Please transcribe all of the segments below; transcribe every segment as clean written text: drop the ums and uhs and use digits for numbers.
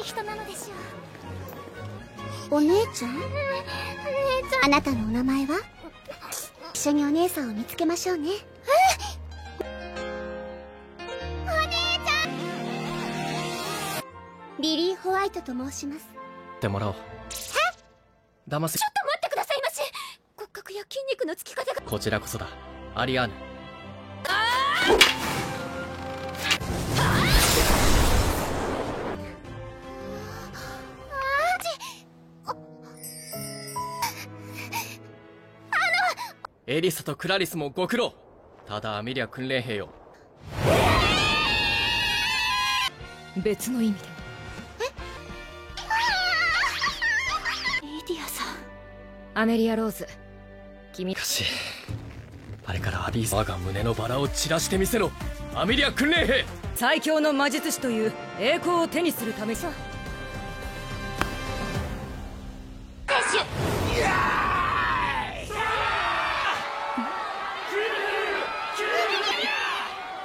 人なのでしょう。お姉ちゃん？姉ちゃん。あなたのお名前は？一緒にお姉さんを見つけましょうね。お姉ちゃん。リリー・ホワイトと申します。ってもらおう。騙せ。ちょっと待ってくださいまし。骨格や筋肉のつき方が。こちらこそだ、アリアーヌ。エリサとクラリスもご苦労。ただアメリア訓練兵よ。別の意味で。リディアさん。アメリア・ローズ、君。しかしあれからアビーサ我が胸のバラを散らしてみせろ、アメリア訓練兵。最強の魔術師という栄光を手にするためさ。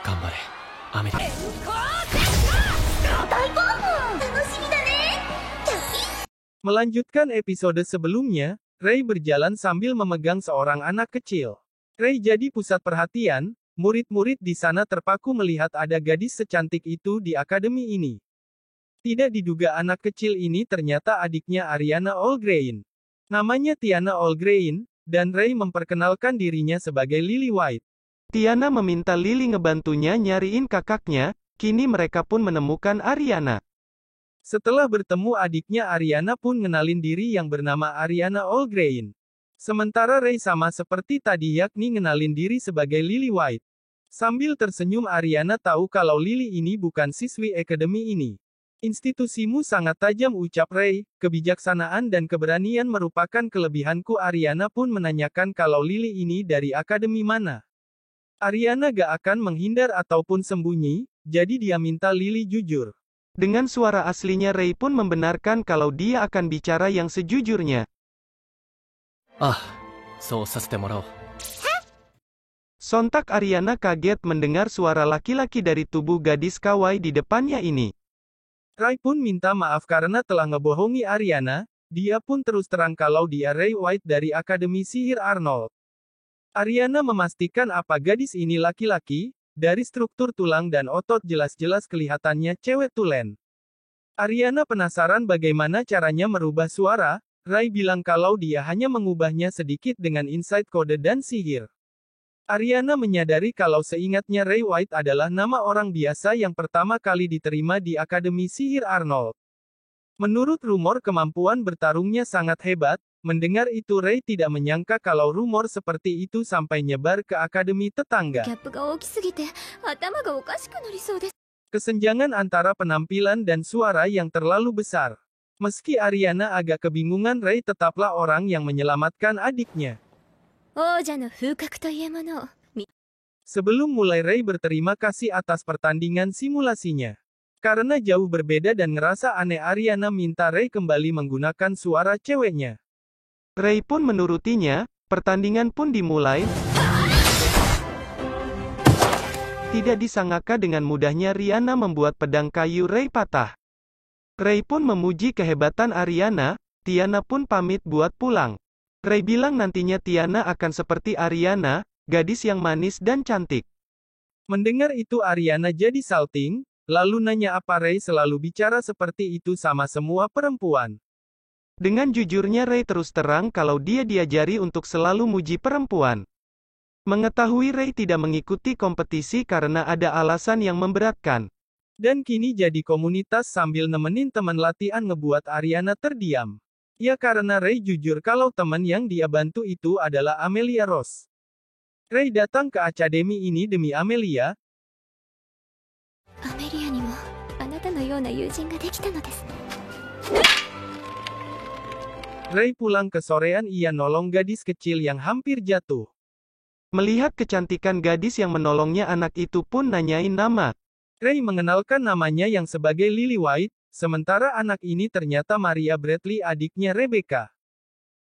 頑張れアメリア。大興奮。楽しみだね。Melanjutkan episode sebelumnya, Rey berjalan sambil memegang seorang anak kecil. Rey jadi pusat perhatian, murid-murid di sana terpaku melihat ada gadis secantik itu di akademi ini. Tidak diduga anak kecil ini ternyata adiknya Ariana Allgrain. Namanya Tiana Allgrain, dan Rey memperkenalkan dirinya sebagai Lily White. Tiana meminta Lily ngebantunya nyariin kakaknya, kini mereka pun menemukan Ariana. Setelah bertemu adiknya Ariana pun ngenalin diri yang bernama Ariana Allgrain. Sementara Rey sama seperti tadi yakni ngenalin diri sebagai Lily White. Sambil tersenyum Ariana tahu kalau Lily ini bukan siswi akademi ini. Institusimu sangat tajam ucap Rey, kebijaksanaan dan keberanian merupakan kelebihanku. Ariana pun menanyakan kalau Lily ini dari akademi mana. Ariana gak akan menghindar ataupun sembunyi, jadi dia minta Lily jujur. Dengan suara aslinya Rey pun membenarkan kalau dia akan bicara yang sejujurnya. そうさせてもらおう。 Sontak Ariana kaget mendengar suara laki-laki dari tubuh gadis kawaii di depannya ini. Rey pun minta maaf karena telah ngebohongi Ariana, dia pun terus terang kalau dia Rey White dari Akademi Sihir Arnold. Ariana memastikan apa gadis ini laki-laki, dari struktur tulang dan otot jelas-jelas kelihatannya cewek tulen. Ariana penasaran bagaimana caranya merubah suara, Rey bilang kalau dia hanya mengubahnya sedikit dengan insight kode dan sihir. Ariana menyadari kalau seingatnya Rey White adalah nama orang biasa yang pertama kali diterima di Akademi Sihir Arnold. Menurut rumor kemampuan bertarungnya sangat hebat, mendengar itu Rey tidak menyangka kalau rumor seperti itu sampai nyebar ke akademi tetangga. Kesenjangan antara penampilan dan suara yang terlalu besar. Meski Ariana agak kebingungan, Rey tetaplah orang yang menyelamatkan adiknya. Sebelum mulai Rey berterima kasih atas pertandingan simulasinya. Karena jauh berbeda dan ngerasa aneh, Ariana minta Rey kembali menggunakan suara ceweknya. Rey pun menurutinya, pertandingan pun dimulai. Tidak disangka dengan mudahnya Rihanna membuat pedang kayu Rey patah. Rey pun memuji kehebatan Ariana, Tiana pun pamit buat pulang. Rey bilang nantinya Tiana akan seperti Ariana, gadis yang manis dan cantik. Mendengar itu Ariana jadi salting, lalu nanya apa Rey selalu bicara seperti itu sama semua perempuan. Dengan jujurnya Rey terus terang kalau dia diajari untuk selalu muji perempuan. Mengetahui Rey tidak mengikuti kompetisi karena ada alasan yang memberatkan. Dan kini jadi komunitas sambil nemenin teman latihan ngebuat Ariana terdiam. Ya karena Rey jujur kalau teman yang dia bantu itu adalah Amelia Rose. Rey datang ke akademi ini demi Amelia. Rey pulang ke sorean ia nolong gadis kecil yang hampir jatuh. Melihat kecantikan gadis yang menolongnya, anak itu pun nanyain nama. Rey mengenalkan namanya yang sebagai Lily White, sementara anak ini ternyata Maria Bradley, adiknya Rebecca.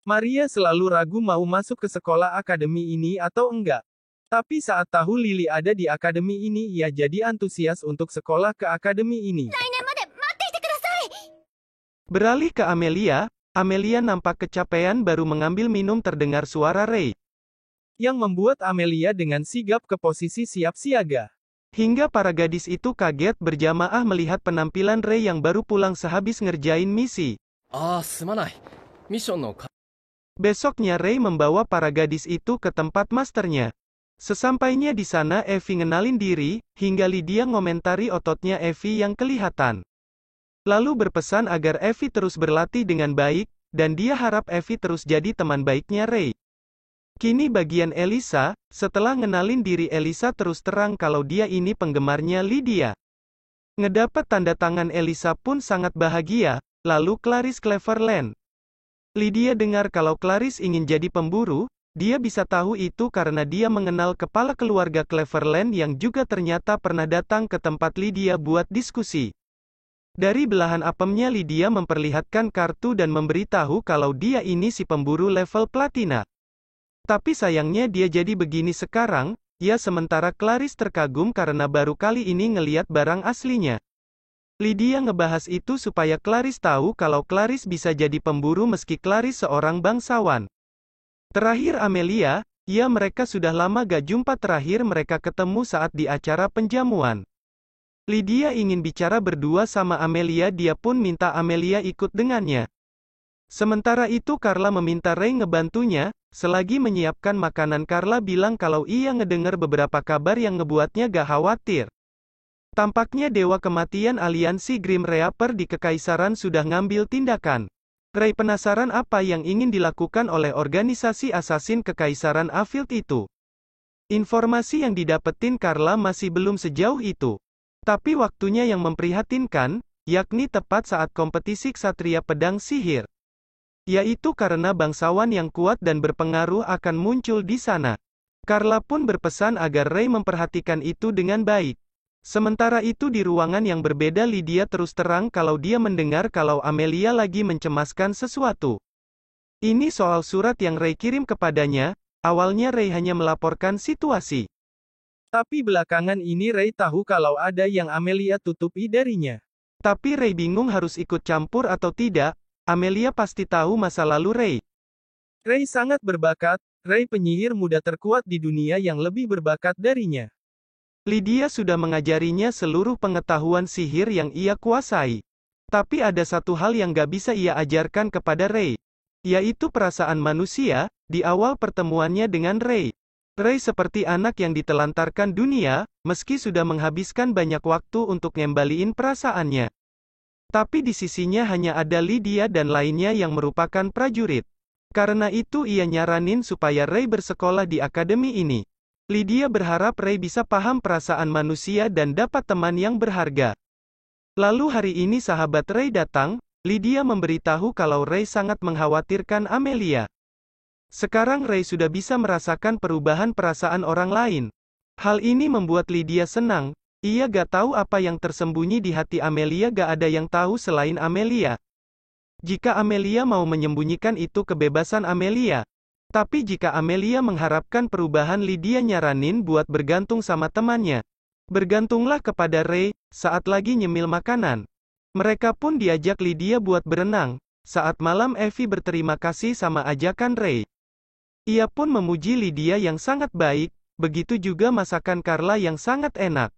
Maria selalu ragu mau masuk ke sekolah akademi ini atau enggak. Tapi saat tahu Lily ada di akademi ini ia jadi antusias untuk sekolah ke akademi ini. Beralih ke Amelia, Amelia nampak kecapean baru mengambil minum terdengar suara Ray. Yang membuat Amelia dengan sigap ke posisi siap siaga. Hingga para gadis itu kaget berjamaah melihat penampilan Ray yang baru pulang sehabis ngerjain misi. Besoknya Ray membawa para gadis itu ke tempat masternya. Sesampainya di sana Evie ngenalin diri, hingga Lydia ngomentari ototnya Evie yang kelihatan. Lalu berpesan agar Evie terus berlatih dengan baik, dan dia harap Evie terus jadi teman baiknya Ray. Kini bagian Elisa, setelah ngenalin diri Elisa terus terang kalau dia ini penggemarnya Lydia. Ngedapat tanda tangan Elisa pun sangat bahagia, lalu Clarice Cleveland. Lydia dengar kalau Clarice ingin jadi pemburu, dia bisa tahu itu karena dia mengenal kepala keluarga Cleveland yang juga ternyata pernah datang ke tempat Lydia buat diskusi. Dari belahan apemnya Lydia memperlihatkan kartu dan memberitahu kalau dia ini si pemburu level platina. Tapi sayangnya dia jadi begini sekarang, ya sementara Clarice terkagum karena baru kali ini ngeliat barang aslinya. Lydia ngebahas itu supaya Clarice tahu kalau Clarice bisa jadi pemburu meski Clarice seorang bangsawan. Terakhir Amelia, ya mereka sudah lama gak jumpa terakhir mereka ketemu saat di acara penjamuan. Lydia ingin bicara berdua sama Amelia dia pun minta Amelia ikut dengannya. Sementara itu Carla meminta Ray ngebantunya, selagi menyiapkan makanan Carla bilang kalau ia ngedengar beberapa kabar yang ngebuatnya gak khawatir. Tampaknya Dewa Kematian aliansi Grim Reaper di Kekaisaran sudah ngambil tindakan. Ray penasaran apa yang ingin dilakukan oleh organisasi asasin Kekaisaran Afield itu. Informasi yang didapetin Carla masih belum sejauh itu. Tapi waktunya yang memprihatinkan, yakni tepat saat kompetisi Ksatria Pedang Sihir. Yaitu karena bangsawan yang kuat dan berpengaruh akan muncul di sana. Carla pun berpesan agar Ray memperhatikan itu dengan baik. Sementara itu di ruangan yang berbeda Lydia terus terang kalau dia mendengar kalau Amelia lagi mencemaskan sesuatu. Ini soal surat yang Ray kirim kepadanya, awalnya Ray hanya melaporkan situasi. Tapi belakangan ini Ray tahu kalau ada yang Amelia tutupi darinya. Tapi Ray bingung harus ikut campur atau tidak. Amelia pasti tahu masa lalu Ray. Ray sangat berbakat, Ray penyihir muda terkuat di dunia yang lebih berbakat darinya. Lydia sudah mengajarinya seluruh pengetahuan sihir yang ia kuasai. Tapi ada satu hal yang gak bisa ia ajarkan kepada Ray. Yaitu perasaan manusia, di awal pertemuannya dengan Ray. Ray seperti anak yang ditelantarkan dunia, meski sudah menghabiskan banyak waktu untuk ngembaliin perasaannya. Tapi di sisinya hanya ada Lydia dan lainnya yang merupakan prajurit. Karena itu ia nyaranin supaya Ray bersekolah di akademi ini. Lydia berharap Ray bisa paham perasaan manusia dan dapat teman yang berharga. Lalu hari ini sahabat Ray datang, Lydia memberitahu kalau Ray sangat mengkhawatirkan Amelia. Sekarang Ray sudah bisa merasakan perubahan perasaan orang lain. Hal ini membuat Lydia senang. Ia gak tahu apa yang tersembunyi di hati Amelia gak ada yang tahu selain Amelia. Jika Amelia mau menyembunyikan itu kebebasan Amelia. Tapi jika Amelia mengharapkan perubahan Lydia nyaranin buat bergantung sama temannya. Bergantunglah kepada Ray, saat lagi nyemil makanan. Mereka pun diajak Lydia buat berenang. Saat malam Evie berterima kasih sama ajakan Ray. Ia pun memuji Lydia yang sangat baik, begitu juga masakan Carla yang sangat enak.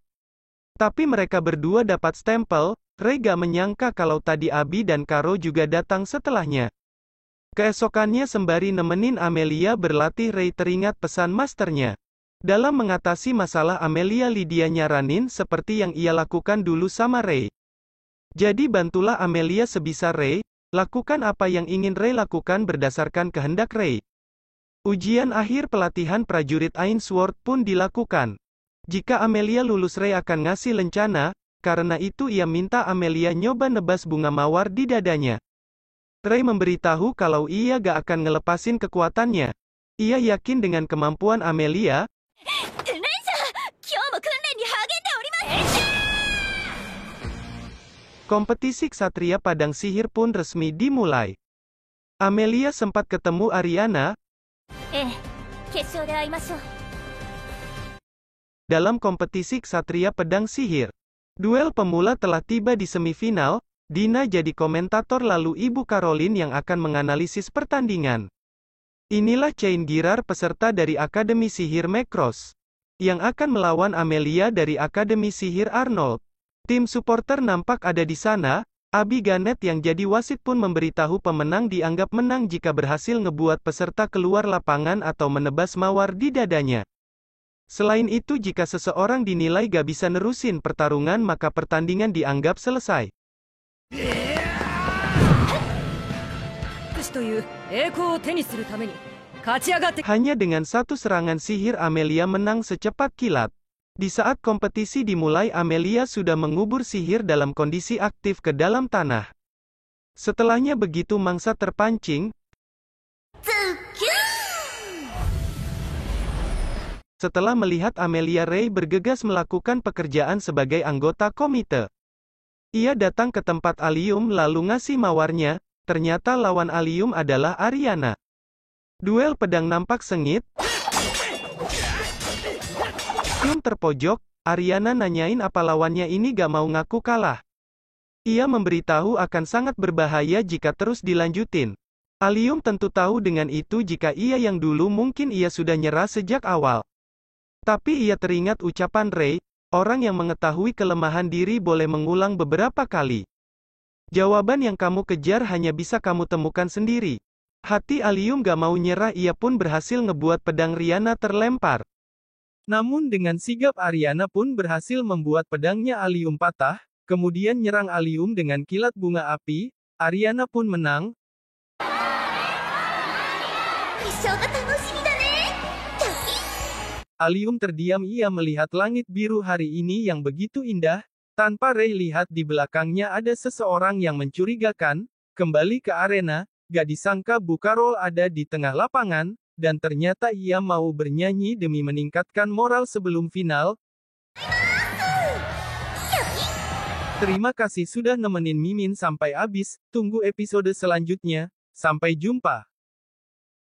Tapi mereka berdua dapat stempel, Ray gak menyangka kalau tadi Abi dan Caro juga datang setelahnya. Keesokannya sembari nemenin Amelia berlatih Ray teringat pesan masternya. Dalam mengatasi masalah Amelia Lydia nyaranin seperti yang ia lakukan dulu sama Ray. Jadi bantulah Amelia sebisa Ray, lakukan apa yang ingin Ray lakukan berdasarkan kehendak Ray. Ujian akhir pelatihan prajurit Ainsworth pun dilakukan. Jika Amelia lulus Ray akan ngasih lencana, karena itu ia minta Amelia nyoba nebas bunga mawar di dadanya. Ray memberitahu kalau ia gak akan ngelepasin kekuatannya. Ia yakin dengan kemampuan Amelia. Kompetisi Ksatria Padang Sihir pun resmi dimulai. Amelia sempat ketemu Ariana. Dalam kompetisi Ksatria Pedang Sihir. Duel pemula telah tiba di semifinal, Dina jadi komentator lalu Ibu Caroline yang akan menganalisis pertandingan. Inilah Chain Girar peserta dari Akademi Sihir Macross, yang akan melawan Amelia dari Akademi Sihir Arnold. Tim supporter nampak ada di sana. Abi Ganet yang jadi wasit pun memberitahu pemenang dianggap menang jika berhasil ngebuat peserta keluar lapangan atau menebas mawar di dadanya. Selain itu jika seseorang dinilai gak bisa nerusin pertarungan maka pertandingan dianggap selesai. Hanya dengan satu serangan sihir Amelia menang secepat kilat. Di saat kompetisi dimulai Amelia sudah mengubur sihir dalam kondisi aktif ke dalam tanah. Setelahnya begitu mangsa terpancing, setelah melihat Amelia, Ray bergegas melakukan pekerjaan sebagai anggota komite. Ia datang ke tempat Allium lalu ngasih mawarnya, ternyata lawan Allium adalah Ariana. Duel pedang nampak sengit. Allium terpojok, Ariana nanyain apa lawannya ini gak mau ngaku kalah. Ia memberitahu akan sangat berbahaya jika terus dilanjutin. Allium tentu tahu dengan itu jika ia yang dulu mungkin ia sudah nyerah sejak awal. Tapi ia teringat ucapan Ray, orang yang mengetahui kelemahan diri boleh mengulang beberapa kali. Jawaban yang kamu kejar hanya bisa kamu temukan sendiri. Hati Allium gak mau nyerah, ia pun berhasil ngebuat pedang Riana terlempar. Namun dengan sigap Ariana pun berhasil membuat pedangnya Allium patah, kemudian nyerang Allium dengan kilat bunga api. Ariana pun menang. Allium terdiam, ia melihat langit biru hari ini yang begitu indah. Tanpa Ray lihat di belakangnya ada seseorang yang mencurigakan. Kembali ke arena, gak disangka Bu Carol ada di tengah lapangan, dan ternyata ia mau bernyanyi demi meningkatkan moral sebelum final. Terima kasih sudah nemenin Mimin sampai habis, tunggu episode selanjutnya, sampai jumpa.